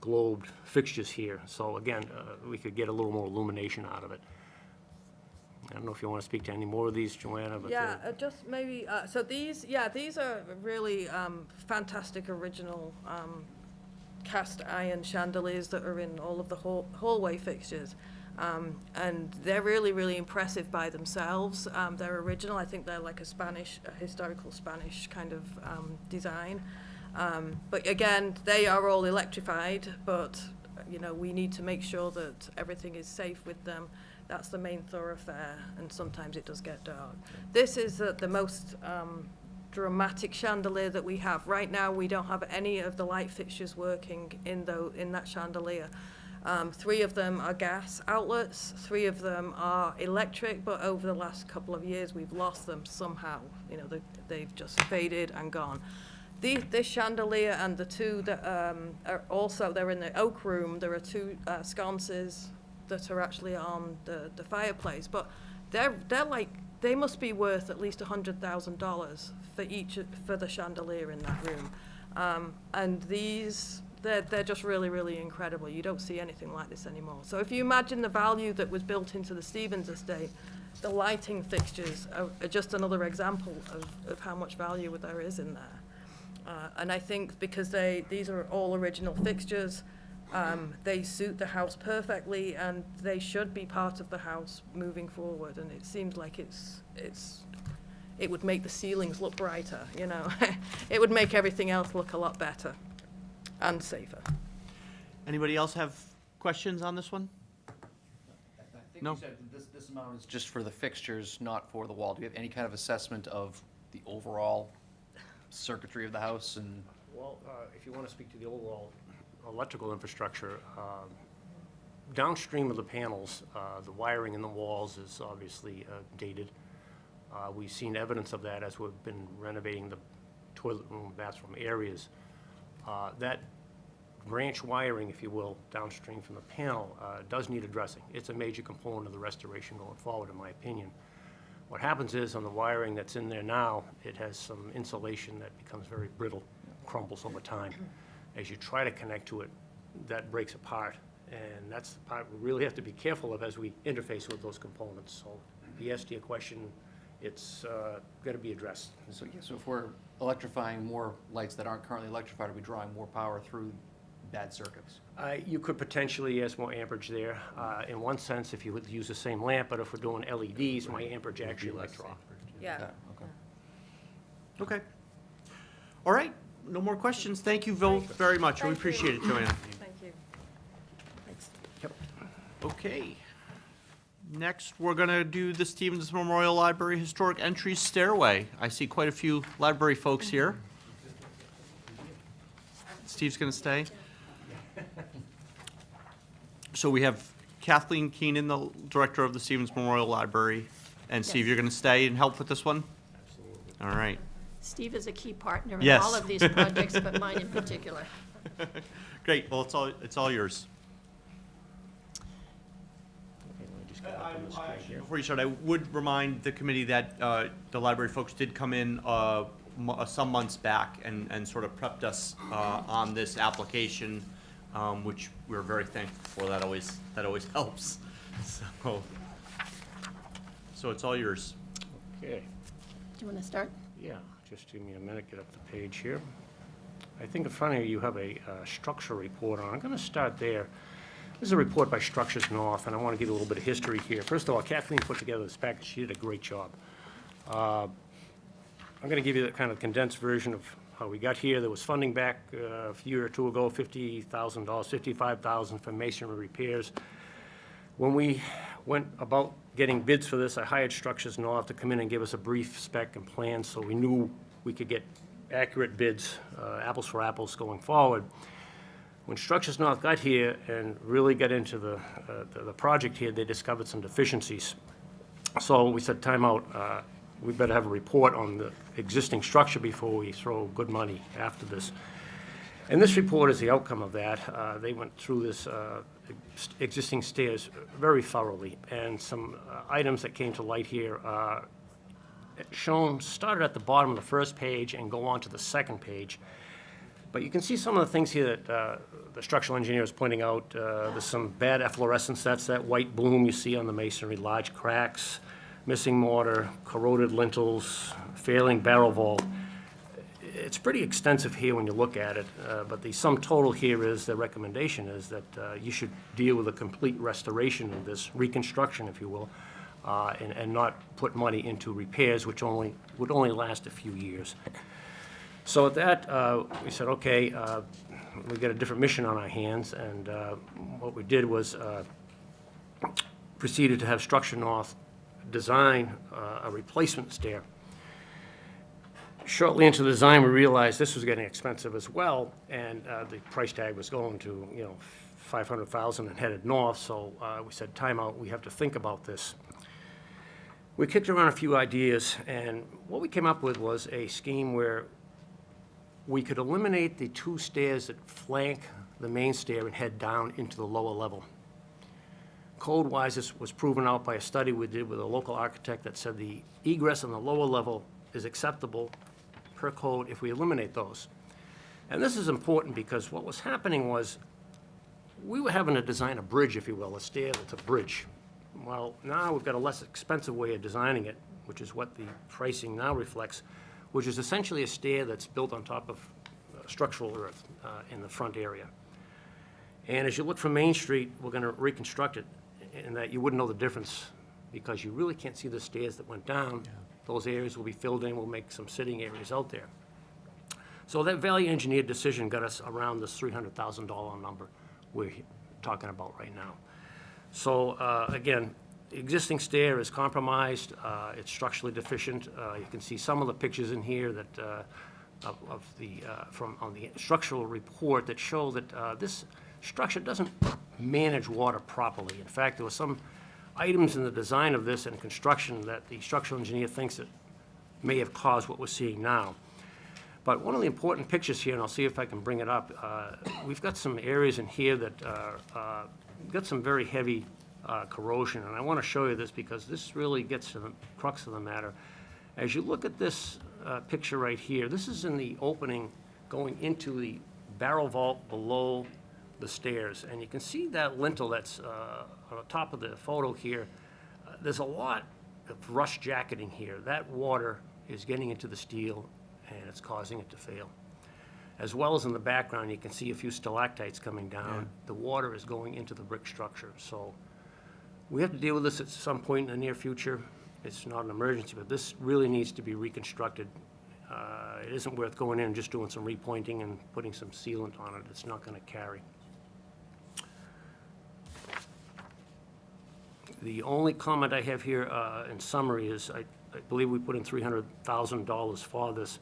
globed fixtures here. So again, we could get a little more illumination out of it. I don't know if you want to speak to any more of these, Joanna, but... Yeah, just maybe, so these are really fantastic original cast iron chandeliers that are in all of the hallway fixtures. And they're really, really impressive by themselves. They're original. I think they're like a historical Spanish kind of design. But again, they are all electrified, but you know, we need to make sure that everything is safe with them. That's the main thoroughfare, and sometimes it does get dark. This is the most dramatic chandelier that we have. Right now, we don't have any of the light fixtures working in that chandelier. 3 of them are gas outlets, 3 of them are electric, but over the last couple of years, we've lost them somehow. You know, they've just faded and gone. This chandelier and the 2 that are also, they're in the oak room. There are 2 sconces that are actually on the fireplace, but they must be worth at least $100,000 for the chandelier in that room. And these, they're just really, really incredible. You don't see anything like this anymore. So if you imagine the value that was built into the Stevens estate, the lighting fixtures are just another example of how much value there is in there. And I think because these are all original fixtures, they suit the house perfectly, and they should be part of the house moving forward. And it seems like it would make the ceilings look brighter, you know. It would make everything else look a lot better and safer. Anybody else have questions on this one? I think No. you said this amount is just for the fixtures, not for the wall. Do you have any kind of assessment of the overall circuitry of the house? And Well, if you want to speak to the overall electrical infrastructure, downstream of the panels, the wiring in the walls is obviously dated. We've seen evidence of that as we've been renovating the toilet room, bathroom areas. That branch wiring, if you will, downstream from the panel, does need addressing. It's a major component of the restoration going forward, in my opinion. What happens is, on the wiring that's in there now, it has some insulation that becomes very brittle, crumbles over time. As you try to connect to it, that breaks apart, and that's the part we really have to be careful of as we interface with those components. So, yes, to your question, it's got to be addressed. so if we're electrifying more lights that aren't currently electrified, are we drawing more power through bad circuits? You could potentially, yes, more amperage there. In one sense, if you would use the same lamp, but if we're doing LEDs, my amperage actually might drop. Yeah. Okay. Okay. All right, no more questions. Thank you very much. We Thank appreciate you. it, Joanna. Thank you. Okay. Next, we're going to do the Stevens Memorial Library Historic Entry Stairway. I see quite a few library folks here. Steve's going to stay. So we have Kathleen Keenan, the director of the Stevens Memorial Library. And Steve, you're going to stay and help with this one? Absolutely. All right. Steve is a key partner in Yes. all of these projects, but mine in particular. Great. Well, it's all yours. Before you start, I would remind the committee that the library folks did come in some months back and sort of prepped us on this application, which we're very thankful for. That always helps. So it's all yours. Okay, Do you want to start? yeah, just give me a minute, get up the page here. I think in front of you have a structure report on. I'm going to start there. This is a report by Structures North, and I want to give you a little bit of history here. First of all, Kathleen put together this package. She did a great job. I'm going to give you the kind of condensed version of how we got here. There was funding back a year or two ago, $50,000, $55,000 for masonry repairs. When we went about getting bids for this, I hired Structures North to come in and give us a brief spec and plan so we knew we could get accurate bids, apples for apples going forward. When Structures North got here and really got into the project here, they discovered some deficiencies. So we said, time out, we better have a report on the existing structure before we throw good money after this. And this report is the outcome of that. They went through this existing stairs very thoroughly, and some items that came to light here started at the bottom of the first page and go on to the second page. But you can see some of the things here that the structural engineer is pointing out. There's some bad efflorescence. That's that white bloom you see on the masonry, large cracks, missing mortar, corroded lintels, failing barrel vault. It's pretty extensive here when you look at it, but the sum total here is, the recommendation is that you should deal with a complete restoration of this, reconstruction, if you will, and not put money into repairs, which would only last a few years. So at that, we said, okay, we got a different mission on our hands, and what we did was proceeded to have Structure North design a replacement stair. Shortly into the design, we realized this was getting expensive as well, and the price tag was going to, $500,000 and headed north. So we said, time out, we have to think about this. We kicked around a few ideas, and what we came up with was a scheme where we could eliminate the two stairs that flank the main stair and head down into the lower level. Code-wise, this was proven out by a study we did with a local architect that said the egress on the lower level is acceptable per code if we eliminate those. And this is important because what was happening was we were having to design a bridge, if you will, a stair that's a bridge. Well, now we've got a less expensive way of designing it, which is what the pricing now reflects, which is essentially a stair that's built on top of structural earth in the front area. And as you look from Main Street, we're going to reconstruct it in that you wouldn't know the difference because you really can't see the stairs that went down. Yeah. Those areas will be filled in. We'll make some sitting areas out there. So that value engineered decision got us around this $300,000 number we're talking about right now. So again, the existing stair is compromised. It's structurally deficient. You can see some of the pictures in here that from on the structural report that show that this structure doesn't manage water properly. In fact, there were some items in the design of this and construction that the structural engineer thinks that may have caused what we're seeing now. But one of the important pictures here, and I'll see if I can bring it up, we've got some areas in here that got some very heavy corrosion, and I want to show you this because this really gets to the crux of the matter. As you look at this picture right here, this is in the opening going into the barrel vault below the stairs, and you can see that lintel that's on the top of the photo here. There's a lot of rust jacketing here. That water is getting into the steel and it's causing it to fail. As well as in the background, you can see a few stalactites coming down. Yeah. The water is going into the brick structure. So we have to deal with this at some point in the near future. It's not an emergency, but this really needs to be reconstructed. It isn't worth going in and just doing some repointing and putting some sealant on it. It's not going to carry. The only comment I have here in summary is I believe we put in $300,000 for this.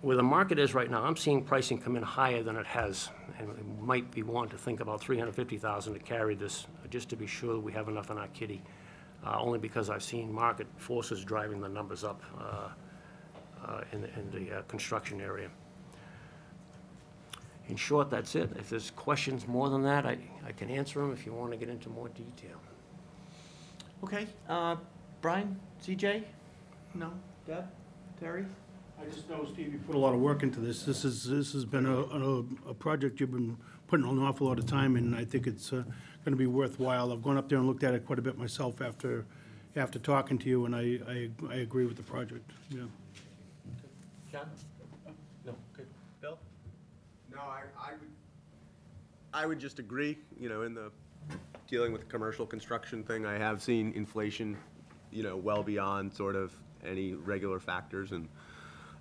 where the market is right now, I'm seeing pricing come in higher than it has. And we might be wanting to think about $350,000 to carry this, just to be sure we have enough in our kitty. Only because I've seen market forces driving the numbers up in the construction area. In short, that's it. If there's questions more than that, I can answer them if you want to get into more detail. Okay, Brian, CJ? No? Deb? Terry? I just know, Steve, you put a lot of work into this. This has been a project you've been putting an awful lot of time in, and I think it's gonna be worthwhile. I've gone up there and looked at it quite a bit myself after talking to you, and I agree with the project, yeah. John? No, good. Bill? No, I would just agree, in the dealing with the commercial construction thing, I have seen inflation, well beyond sort of any regular factors, and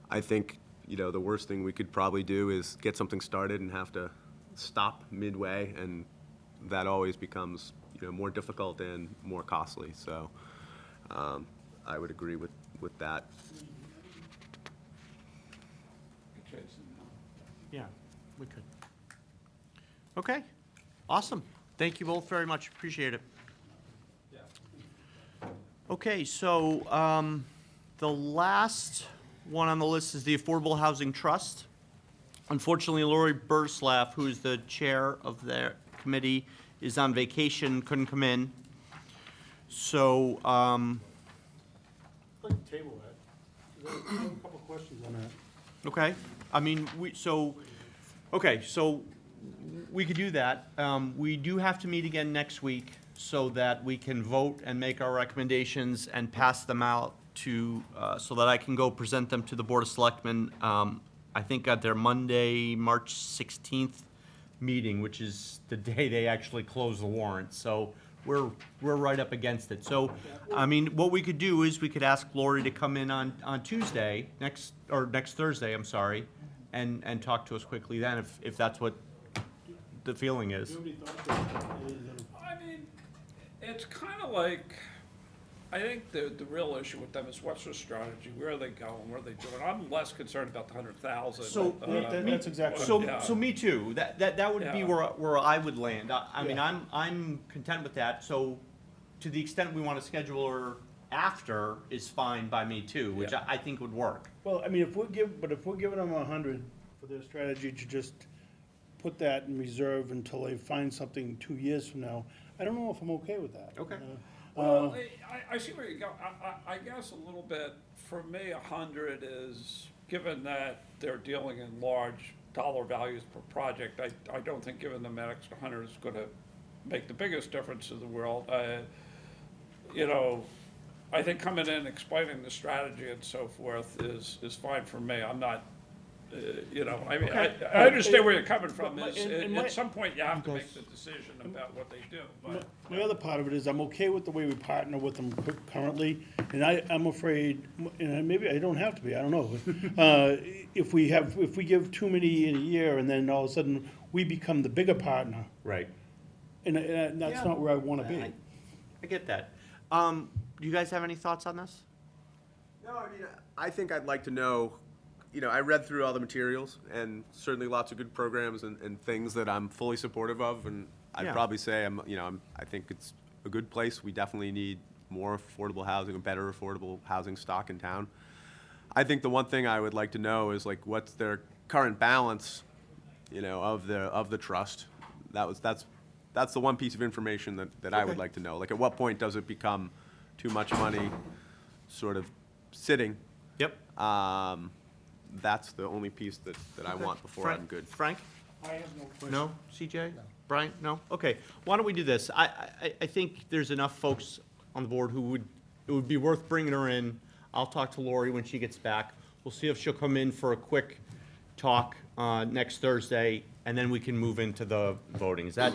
I think, the worst thing we could probably do is get something started and have to stop midway, and that always becomes, more difficult and more costly, so I would agree with that. Yeah, we could. Okay, awesome. Thank you both very much, appreciate it. Okay, so the last one on the list is the Affordable Housing Trust. Unfortunately, Lori Burslaff, who's the chair of their committee, is on vacation, couldn't come in. So, I'd like to table that. I have a couple of questions on that. okay, I mean, okay, so we could do that. We do have to meet again next week so that we can vote and make our recommendations and pass them out to, so that I can go present them to the Board of Selectmen, I think at their Monday, March 16th meeting, which is the day they actually close the warrant. So we're right up against it. So, I mean, what we could do is we could ask Lori to come in on Tuesday, next Thursday, I'm sorry, and talk to us quickly then, if that's what the feeling is. I mean, it's kind of like, I think the real issue with them is what's their strategy, where are they going, what are they doing? I'm less concerned about the 100,000. So, That's exactly. So me too. That would be Yeah. where I would land. I mean, Yeah. I'm content with that. So, to the extent we want to schedule her after is fine by me too, which Yeah. I think would work. Well, I mean, if we're giving them 100 for their strategy to just put that in reserve until they find something 2 years from now, I don't know if I'm okay with that. Okay. Well, I see where you go. I guess a little bit, for me, 100 is, given that they're dealing in large dollar values per project, I don't think giving them that extra 100 is gonna make the biggest difference in the world. I think coming in, explaining the strategy and so forth is fine for me. I'm not, I mean, I understand where you're coming from, But is and my- at some point you have to make the decision about what they do, but. My other part of it is I'm okay with the way we partner with them currently, and I'm afraid, and maybe I don't have to be, I don't know. If we give too many in a year and then all of a sudden we become the bigger partner, Right. and that's Yeah. not where I want to be. I get that. Do you guys have any thoughts on this? No, I mean, I think I'd like to know, I read through all the materials, and certainly lots of good programs and things that I'm fully supportive of, and I'd Yeah. probably say I think it's a good place. We definitely need more affordable housing, a better affordable housing stock in town. I think the one thing I would like to know is like, what's their current balance, of the trust? That's the one piece of information that I would Okay. like to know. Like, at what point does it become too much money sort of sitting? Yep. That's the only piece that I want before I'm good. Frank? I have no question. No? CJ? Brian? No? Okay. Why don't we do this? I think there's enough folks on the board it would be worth bringing her in. I'll talk to Lori when she gets back. We'll see if she'll come in for a quick talk next Thursday, and then we can move into the voting. Is that?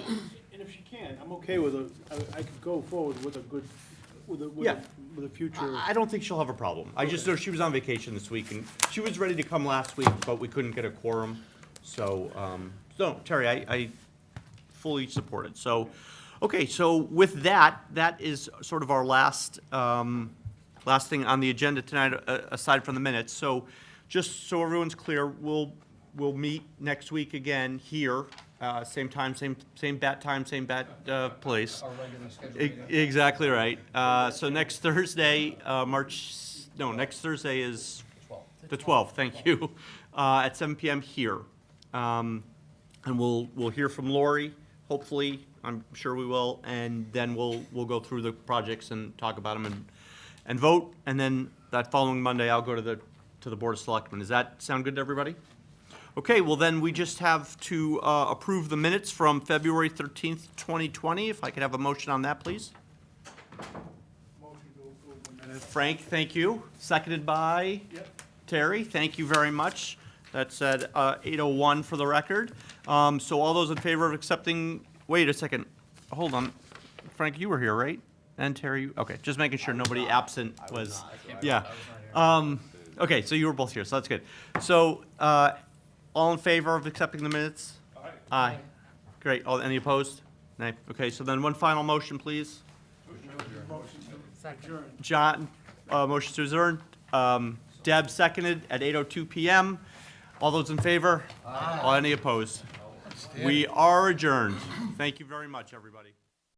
And if she can, I'm okay with I could go forward with a good, Yeah. with a future. I don't think she'll have a problem. I just know she was on vacation this week, and she was ready to come last week, but we couldn't get a quorum. So, no, Terry, I fully support it. So, okay, so with that is sort of our last thing on the agenda tonight, aside from the minutes. So just so everyone's clear, we'll meet next week again here, same time, same bat time, same bat place. Exactly right. So next Thursday, next Thursday is the 12th, thank you, at 7 PM here. And we'll hear from Lori, hopefully, I'm sure we will, and then we'll go through the projects and talk about them and vote, and then that following Monday, I'll go to the Board of Selectmen. Does that sound good to everybody? Okay, well then, we just have to approve the minutes from February 13th, 2020. If I could have a motion on that, please. Motion to approve the minutes. Frank, thank you. Seconded by? Terry, thank you very much. That's at 8:01 for the record. So all those in favor of accepting, wait a second, hold on. Frank, you were here, right? And Terry, okay, just making sure nobody absent was, yeah. Okay, so you were both here, so that's good. So, all in favor of accepting the minutes? Aye. Great, any opposed? Nay, okay, so then one final motion, please. John, motion to adjourn. Deb seconded at 8:02 PM. All those in favor? Aye. Any opposed? We are adjourned. Thank you very much, everybody.